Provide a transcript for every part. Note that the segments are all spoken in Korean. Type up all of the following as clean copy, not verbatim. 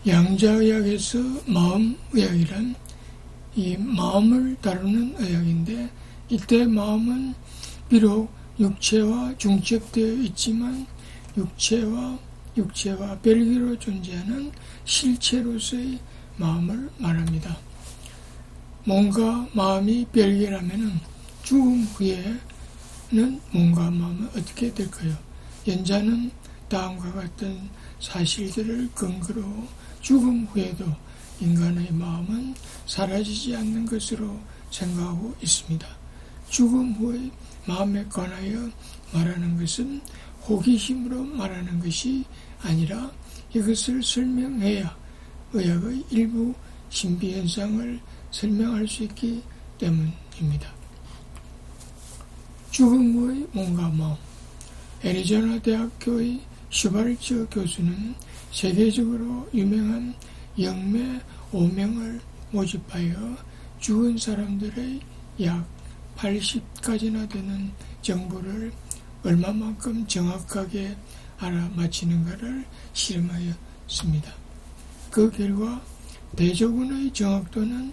양자의학에서 마음의학이란 이 마음을 다루는 의학인데, 이때 마음은 비록 육체와 중첩되어 있지만 육체와 별개로 존재하는 실체로서의 마음을 말합니다. 몸과 마음이 별개라면 죽음 후에는 몸과 마음은 어떻게 될까요? 연자는 다음과 같은 사실들을 근거로 죽음 후에도 인간의 마음은 사라지지 않는 것으로 생각하고 있습니다. 죽음 후의 마음에 관하여 말하는 것은 호기심으로 말하는 것이 아니라 이것을 설명해야 의학의 일부 신비현상을 설명할 수 있기 때문입니다. 죽음 후의 몸과 마음. 애리조나 대학교의 슈발츠 교수는 세계적으로 유명한 영매 5명을 모집하여 죽은 사람들의 약 80가지나 되는 정보를 얼마만큼 정확하게 알아맞히는가를 실험하였습니다. 그 결과 대조군의 정확도는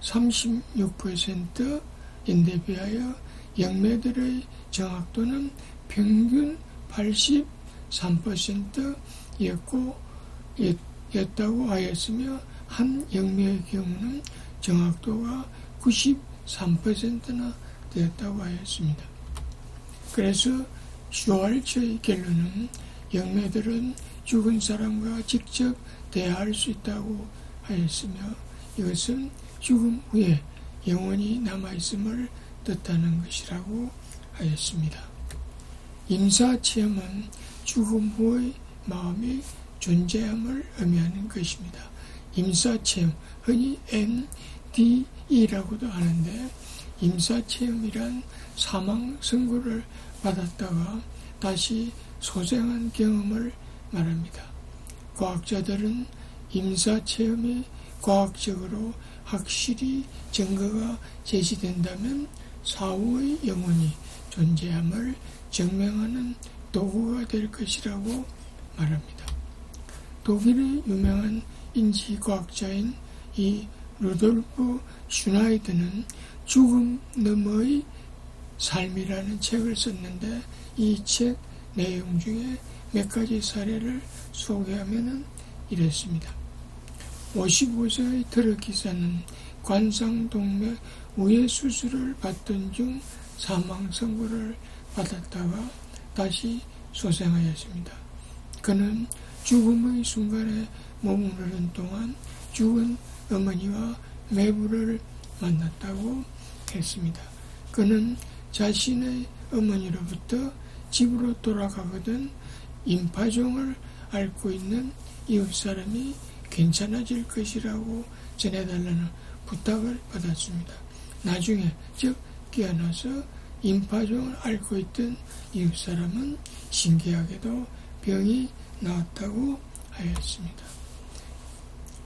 36%인데 비하여 영매들의 정확도는 평균 83%였다고 하였으며, 한 영매의 경우는 정확도가 93%나 되었다고 하였습니다. 그래서 슈왈츠의 결론은 영매들은 죽은 사람과 직접 대화할 수 있다고 하였으며, 이것은 죽음 후에 영혼이 남아있음을 뜻하는 것이라고 하였습니다. 임사체험은 죽음 후의 마음이 존재함을 의미하는 것입니다. 임사체험, 흔히 NDE라고도 하는데, 임사체험이란 사망 선고를 받았다가 다시 소생한 경험을 말합니다. 과학자들은 임사체험이 과학적으로 확실히 증거가 제시된다면 사후의 영혼이 존재함을 증명하는 도구가 될 것이라고 말합니다. 독일의 유명한 인지과학자인 이 루돌프 슈나이드는 죽음 너머의 삶이라는 책을 썼는데, 이 책 내용 중에 몇 가지 사례를 소개하면 이랬습니다. 55세의 트럭 기사는 관상동맥 우회 수술을 받던 중 사망 선고를 받았다가 다시 소생하였습니다. 그는 죽음의 순간에 머무르는 동안 죽은 어머니와 매부를 만났다고 했습니다. 그는 자신의 어머니로부터 집으로 돌아가거든 임파종을 앓고 있는 이웃사람이 괜찮아질 것이라고 전해달라는 부탁을 받았습니다. 나중에 즉 깨어나서 임파종을 앓고 있던 이웃사람은 신기하게도 병이 나았다고 하였습니다.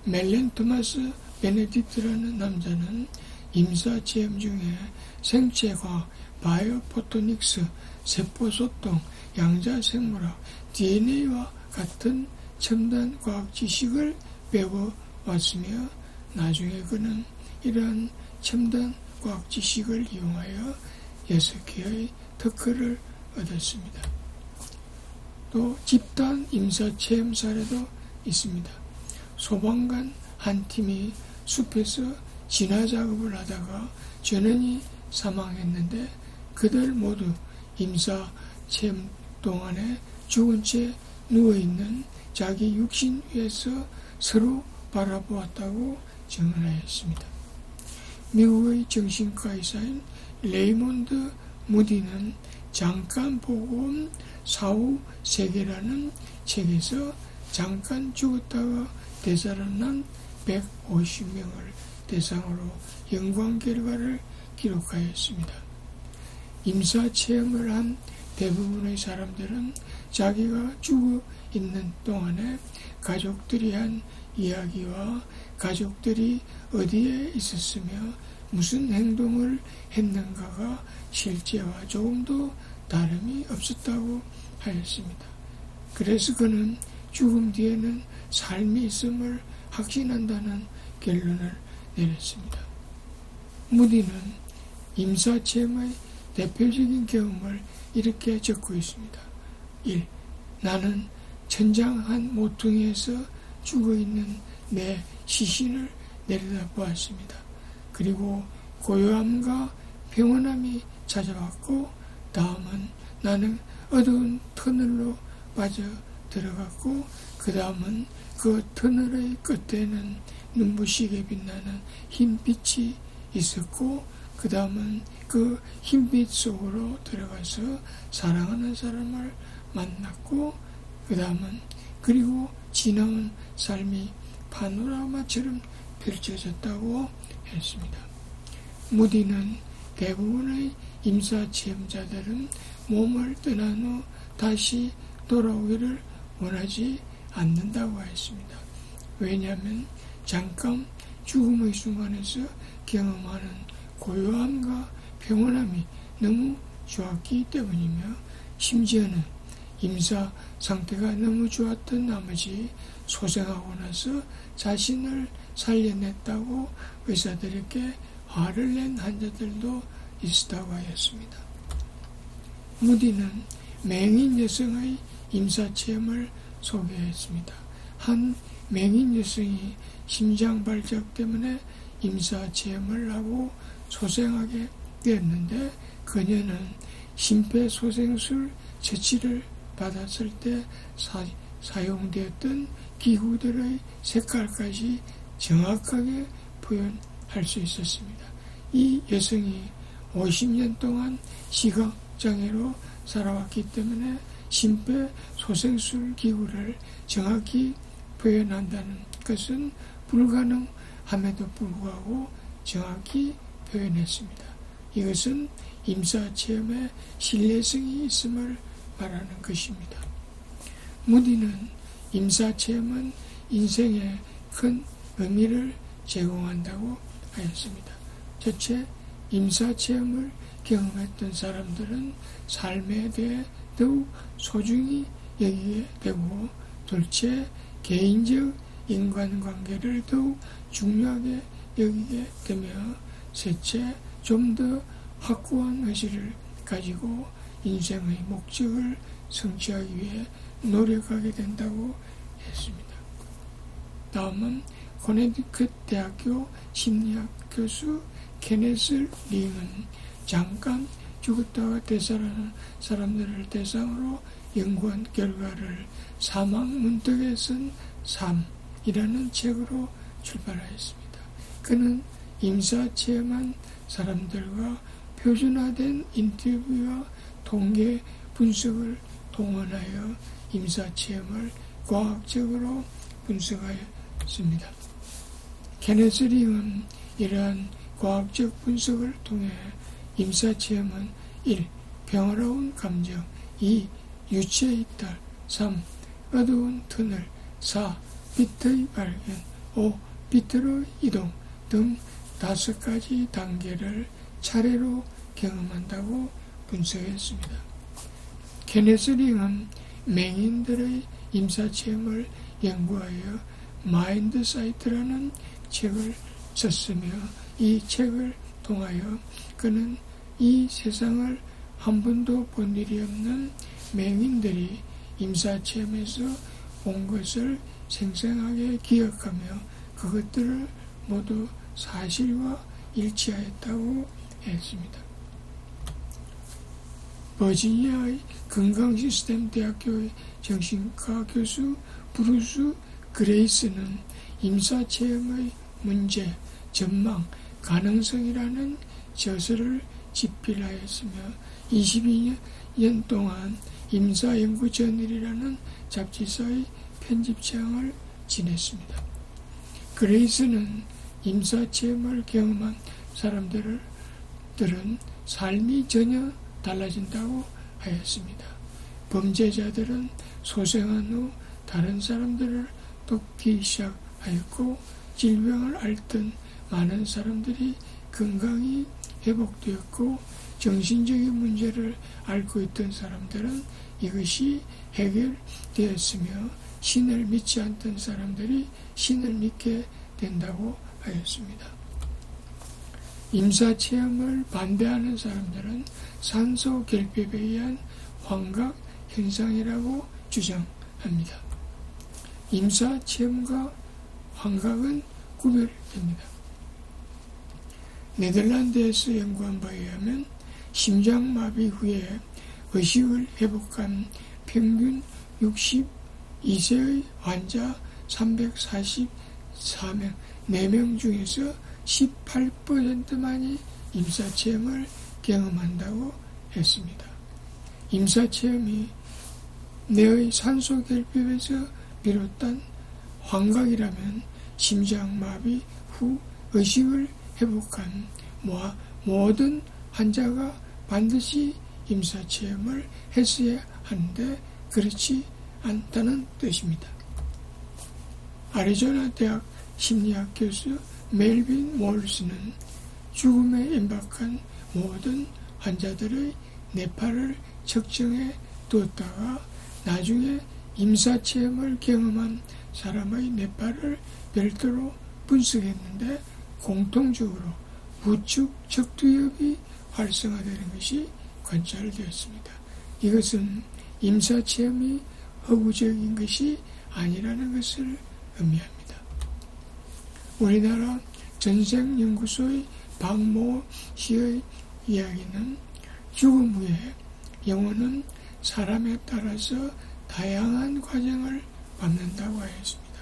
멜렌 토마스 베네딕트라는 남자는 임사체험 중에 생체과학, 바이오포토닉스, 세포소통, 양자생물학, DNA와 같은 첨단 과학 지식을 배워왔으며, 나중에 그는 이러한 첨단 과학 지식을 이용하여 6개의 특허를 얻었습니다. 또 집단 임사체험 사례도 있습니다. 소방관 한 팀이 숲에서 진화 작업을 하다가 전원이 사망했는데, 그들 모두 임사체험 동안에 죽은 채 누워있는 자기 육신 위에서 서로 바라보았다고 증언하였습니다. 미국의 정신과 의사인 레이몬드 무디는 잠깐 보고 온 사후 세계라는 책에서 잠깐 죽었다가 되살아난 150명을 대상으로 연구한 결과를 기록하였습니다. 임사체험을 한 대부분의 사람들은 자기가 죽어 있는 동안에 가족들이 한 이야기와 가족들이 어디에 있었으며 무슨 행동을 했는가가 실제와 조금도 다름이 없었다고 하였습니다. 그래서 그는 죽음 뒤에는 삶이 있음을 확신한다는 결론을 내렸습니다. 무디는 임사체험의 대표적인 경험을 이렇게 적고 있습니다. 1. 나는 천장 한 모퉁이에서 죽어있는 내 시신을 내려다보았습니다. 그리고 고요함과 평온함이 찾아왔고, 다음은 나는 어두운 터널로 빠져 들어갔고, 그 다음은 그 터널의 끝에는 눈부시게 빛나는 흰빛이 있었고, 그 다음은 그 흰빛 속으로 들어가서 사랑하는 사람을 만났고, 그 다음은 그리고 지나온 삶이 파노라마처럼 펼쳐졌다고 했습니다. 무디는 대부분의 임사체험자들은 몸을 떠난 후 다시 돌아오기를 원하지 않는다고 했습니다. 왜냐하면 잠깐 죽음의 순간에서 경험하는 고요함과 평온함이 너무 좋았기 때문이며, 심지어는 임사 상태가 너무 좋았던 나머지 소생하고 나서 자신을 살려냈다고 의사들에게 화를 낸 환자들도 있었다고 하였습니다. 무디는 맹인 여성의 임사체험을 소개했습니다. 한 맹인 여성이 심장 발작 때문에 임사체험을 하고 소생하게 되었는데, 그녀는 심폐소생술 처치를 받았을 때 사용되었던 기구들의 색깔까지 정확하게 표현할 수 있었습니다. 이 여성이 50년 동안 시각장애로 살아왔기 때문에 심폐소생술 기구를 정확히 표현한다는 것은 불가능함에도 불구하고 정확히 표현했습니다. 이것은 임사체험에 신뢰성이 있음을 말하는 것입니다. 무디는 임사체험은 인생에 큰 의미를 제공한다고 하였습니다. 첫째, 임사체험을 경험했던 사람들은 삶에 대해 더욱 소중히 여기게 되고, 둘째, 개인적 인간관계를 더욱 중요하게 여기게 되며, 셋째, 좀 더 확고한 의지를 가지고 인생의 목적을 성취하기 위해 노력하게 된다고 했습니다. 다음은 코네티컷 대학교 심리학 교수 케네스 링은 잠깐 죽었다가 되살아나는 사람들을 대상으로 연구한 결과를 사망 문턱에 쓴 삶이라는 책으로 출발하였습니다. 그는 임사체험한 사람들과 표준화된 인터뷰와 통계 분석을 동원하여 임사체험을 과학적으로 분석하였습니다. 케네스 링은 이러한 과학적 분석을 통해 임사체험은 1. 평화로운 감정, 2. 유체 이탈, 3. 어두운 터널, 4. 빛의 발견, 5. 빛으로 이동 등 5가지 단계를 차례로 경험한다고 분석했습니다. 케네스 링은 맹인들의 임사체험을 연구하여 마인드 사이트라는 책을 썼으며, 이 책을 통하여 그는 이 세상을 한 번도 본 일이 없는 맹인들이 임사체험에서 본 것을 생생하게 기억하며 그것들을 모두 사실과 일치하였다고 했습니다. 버지니아의 건강시스템 대학교의 정신과 교수 브루스 그레이스는 임사체험의 문제, 전망, 가능성이라는 저서를 집필하였으며 22년 동안 임사연구저널이라는 잡지사의 편집장을 지냈습니다. 그레이스는 임사체험을 경험한 사람들은 삶이 전혀 달라진다고 하였습니다. 범죄자들은 소생한 후 다른 사람들을 돕기 시작하였고, 질병을 앓던 많은 사람들이 건강이 회복되었고, 정신적인 문제를 앓고 있던 사람들은 이것이 해결되었으며, 신을 믿지 않던 사람들이 신을 믿게 된다고 하였습니다. 임사체험을 반대하는 사람들은 산소 결핍에 의한 환각 현상이라고 주장합니다. 임사체험과 환각은 구별됩니다. 네덜란드에서 연구한 바에 의하면 심장마비 후에 의식을 회복한 평균 62세의 환자 344명, 4명 중에서 18%만이 임사체험을 경험한다고 했습니다. 임사체험이 뇌의 산소 결핍에서 비롯한 환각이라면 심장마비 후 의식을 회복한 모든 환자가 반드시 임사체험을 했어야 하는데 그렇지 않다는 뜻입니다. 아리조나 대학 심리학 교수 멜빈 몰스는 죽음에 임박한 모든 환자들의 뇌파를 측정해 두었다가 나중에 임사체험을 경험한 사람의 뇌파를 별도로 분석했는데 공통적으로 우측 척두엽이 활성화되는 것이 관찰되었습니다. 이것은 임사체험이 허구적인 것이 아니라는 것을 의미합니다. 우리나라 전생연구소의 박모 씨의 이야기는 죽음 후에 영혼은 사람에 따라서 다양한 과정을 밟는다고 하였습니다.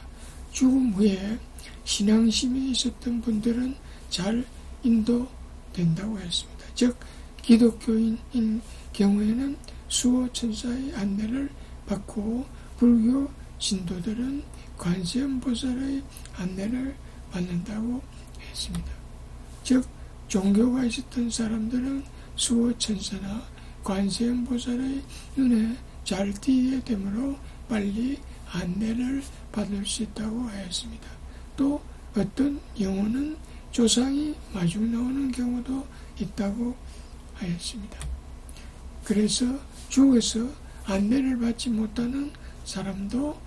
죽음 후에 신앙심이 있었던 분들은 잘 인도된다고 했습니다. 즉 기독교인인 경우에는 수호 천사의 안내를 받고 불교 신도들은 관세음보살의 안내를 받는다고 했습니다. 즉 종교가 있었던 사람들은 수호 천사나 관세음보살의 눈에 잘 띄게 되므로 빨리 안내를 받을 수 있다고 하였습니다. 또 어떤 영혼은 조상이 마중 나오는 경우도 있다고 하였습니다. 그래서 죽어서 안내를 받지 못하는 사람도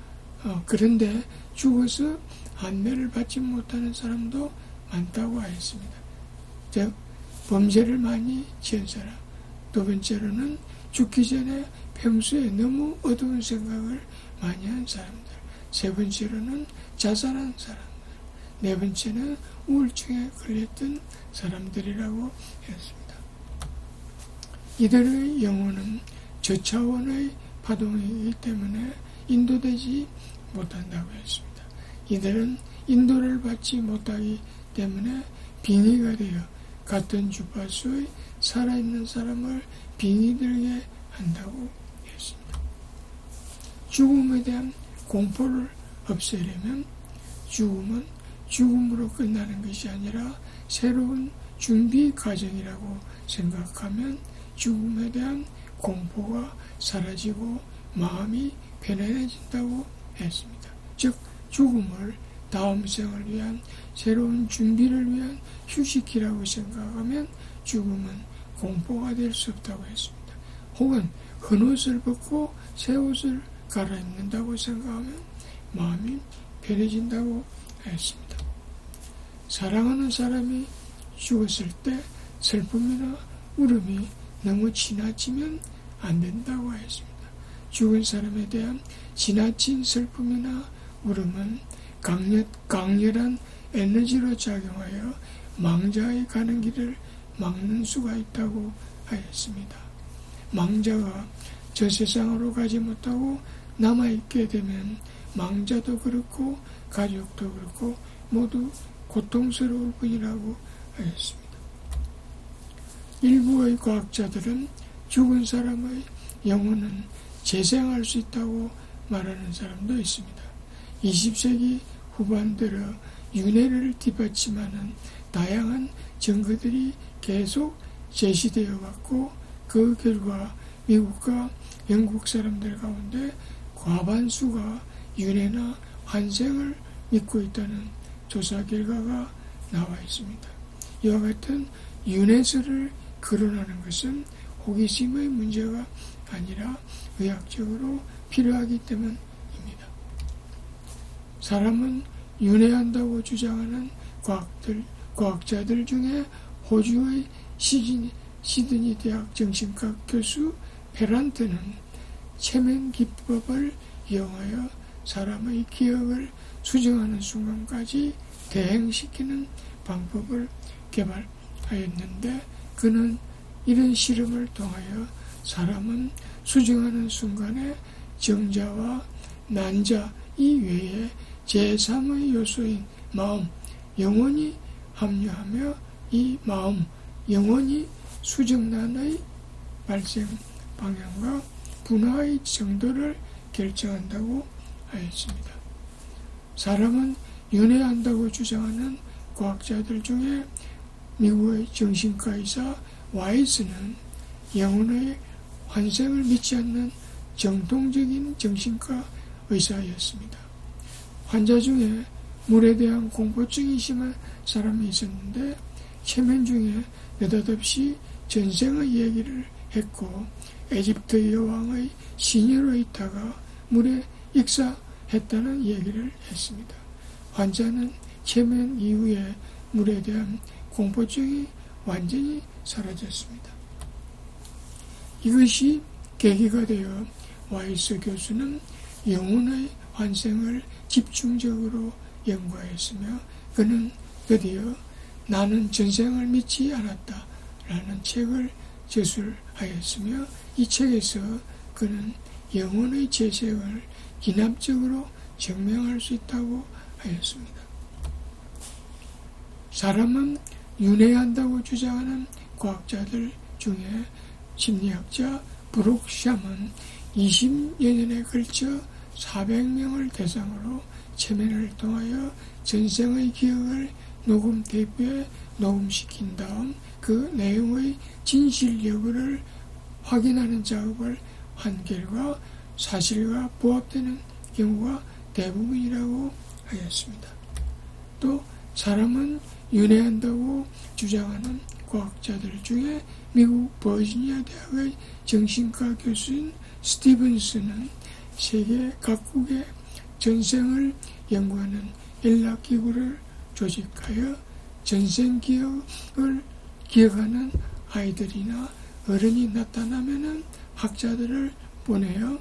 그런데 죽어서 안내를 받지 못하는 사람도 많다고 하였습니다. 즉 범죄를 많이 지은 사람, 두 번째로는 죽기 전에 평소에 너무 어두운 생각을 많이 한 사람들, 세 번째로는 자살한 사람들, 네 번째는 우울증에 걸렸던 사람들이라고 했습니다. 이들의 영혼은 저차원의 파동이기 때문에 인도되지 못한다고 했습니다. 이들은 인도를 받지 못하기 때문에 빙의가 되어 같은 주파수의 살아있는 사람을 빙의 들게 한다고 했습니다. 죽음에 대한 공포를 없애려면 죽음은 죽음으로 끝나는 것이 아니라 새로운 준비 과정이라고 생각하면 죽음에 대한 공포가 사라지고 마음이 편안해진다고 했습니다. 즉 죽음을 다음 생을 위한 새로운 준비를 위한 휴식이라고 생각하면 죽음은 공포가 될 수 없다고 했습니다. 혹은 헌옷을 벗고 새 옷을 갈아입는다고 생각하면 마음이 편해진다고 했습니다. 사랑하는 사람이 죽었을 때 슬픔이나 울음이 너무 지나치면 안 된다고 했습니다. 죽은 사람에 대한 지나친 슬픔이나 울음은 강렬한 에너지로 작용하여 망자의 가는 길을 막는 수가 있다고 하였습니다. 망자가 저 세상으로 가지 못하고 남아있게 되면 망자도 그렇고 가족도 그렇고 모두 고통스러울 뿐이라고 하였습니다. 일부의 과학자들은 죽은 사람의 영혼은 재생할 수 있다고 말하는 사람도 있습니다. 20세기 후반 들어 윤회를 뒷받침하는 다양한 증거들이 계속 제시되어 왔고 그 결과 미국과 영국 사람들 가운데 과반수가 윤회나 환생을 믿고 있다는 조사 결과가 나와 있습니다. 이와 같은 윤회설을 거론하는 것은 호기심의 문제가 아니라 의학적으로 필요하기 때문입니다. 사람은 윤회한다고 주장하는 과학자들 중에 호주의 시드니 대학 정신과 교수 페란트는 최면 기법을 이용하여 사람의 기억을 수정하는 순간까지 대행시키는 방법을 개발하였는데, 그는 이런 실험을 통하여 사람은 수정하는 순간에 정자와 난자 이외에 제3의 요소인 마음, 영혼이 합류하며 이 마음, 영혼이 수정란의 발생 방향과 분화의 정도를 결정한다고 하였습니다. 사람은 윤회한다고 주장하는 과학자들 중에 미국의 정신과 의사 와이스는 영혼의 환생을 믿지 않는 정통적인 정신과 의사였습니다. 환자 중에 물에 대한 공포증이 심한 사람이 있었는데 체면 중에 느닷없이 전생의 얘기를 했고 에집트 여왕의 시녀로 있다가 물에 익사했다는 얘기를 했습니다. 환자는 체면 이후에 물에 대한 공포증이 완전히 사라졌습니다. 이것이 계기가 되어 와이스 교수는 영혼의 환생을 집중적으로 연구하였으며, 그는 드디어 나는 전생을 믿지 않았다 라는 책을 저술하였으며, 이 책에서 그는 영혼의 재생을 기남적으로 증명할 수 있다고 하였습니다. 사람은 윤회한다고 주장하는 과학자들 중에 심리학자 브룩 샴은 20여 년에 걸쳐 400명을 대상으로 체면을 통하여 전생의 기억을 녹음 테이프에 녹음시킨 다음 그 내용의 진실 여부를 확인하는 작업을 한 결과 사실과 부합되는 경우가 대부분이라고 하였습니다. 또 사람은 윤회한다고 주장하는 과학자들 중에 미국 버지니아 대학의 정신과 교수인 스티븐스는 세계 각국의 전생을 연구하는 연락기구를 조직하여 전생 기억을 기억하는 아이들이나 어른이 나타나면은 학자들을 보내어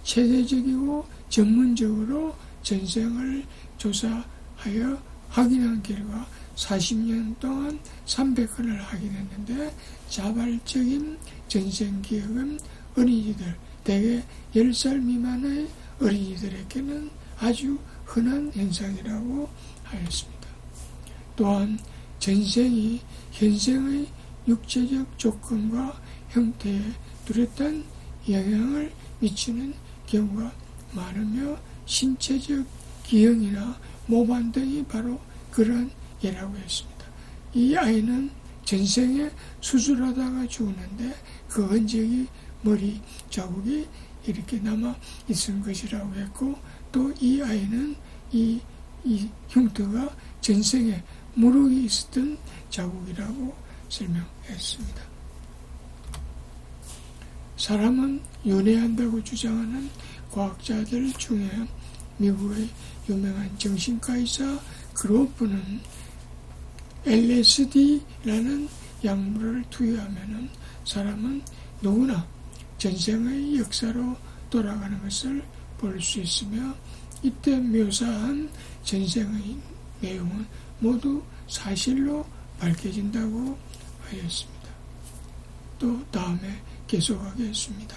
체계적이고 전문적으로 전생을 조사하여 확인한 결과 40년 동안 300건을 확인했는데, 자발적인 전생 기억은 어린이들, 대개 10살 미만의 어린이들에게는 아주 흔한 현상이라고 하였습니다. 또한 전생이 현생의 육체적 조건과 형태에 뚜렷한 영향을 미치는 경우가 많으며, 신체적 기형이나 모반 등이 바로 그러한 예라고 했습니다. 이 아이는 전생에 수술하다가 죽었는데 그 흔적이 머리 자국이 이렇게 남아 있은 것이라고 했고, 또 이 아이는 이 흉터가 전생에 무릎이 있었던 자국이라고 설명했습니다. 사람은 윤회한다고 주장하는 과학자들 중에 미국의 유명한 정신과 의사 그로프는 LSD라는 약물을 투여하면 사람은 누구나 전생의 역사로 돌아가는 것을 볼 수 있으며, 이때 묘사한 전생의 내용은 모두 사실로 밝혀진다고 하였습니다. 또 다음에 계속하겠습니다.